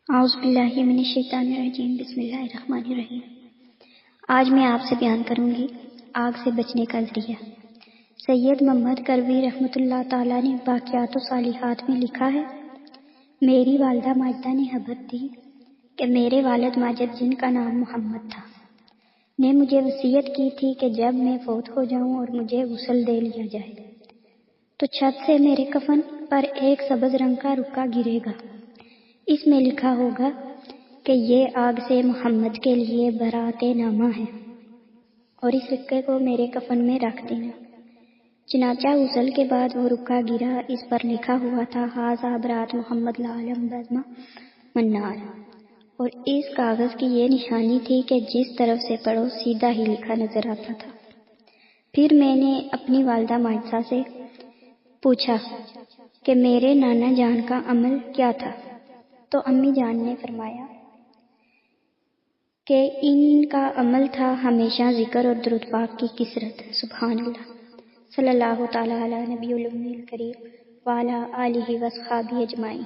اعوذ باللہ من الشیطان الرجیم، بسم اللہ الرحمن الرحیم۔ آج میں آپ سے بیان کروں گی آگ سے بچنے کا ذریعہ۔ سید محمد کروی رحمۃ اللہ تعالیٰ نے باقیات و صالحات میں لکھا ہے، میری والدہ ماجدہ نے خبر دی کہ میرے والد ماجد، جن کا نام محمد تھا، نے مجھے وصیت کی تھی کہ جب میں فوت ہو جاؤں اور مجھے غسل دے لیا جائے تو چھت سے میرے کفن پر ایک سبز رنگ کا رکا گرے گا، اس میں لکھا ہوگا کہ یہ آگ سے محمد کے لیے برات نامہ ہے، اور اس رکے کو میرے کفن میں رکھ دینا۔ چنانچہ غسل کے بعد وہ رکا گرا، اس پر لکھا ہوا تھا، ھذا برات محمد العالم بزم منار، اور اس کاغذ کی یہ نشانی تھی کہ جس طرف سے پڑھو سیدھا ہی لکھا نظر آتا تھا۔ پھر میں نے اپنی والدہ ماجدہ سے پوچھا کہ میرے نانا جان کا عمل کیا تھا، تو امی جان نے فرمایا کہ ان کا عمل تھا ہمیشہ ذکر اور درود پاک کی کثرت۔ سبحان اللہ، صلی اللہ تعالیٰ علی نبی الامی الکریم وعلی آلہ واصحابہ اجمعین۔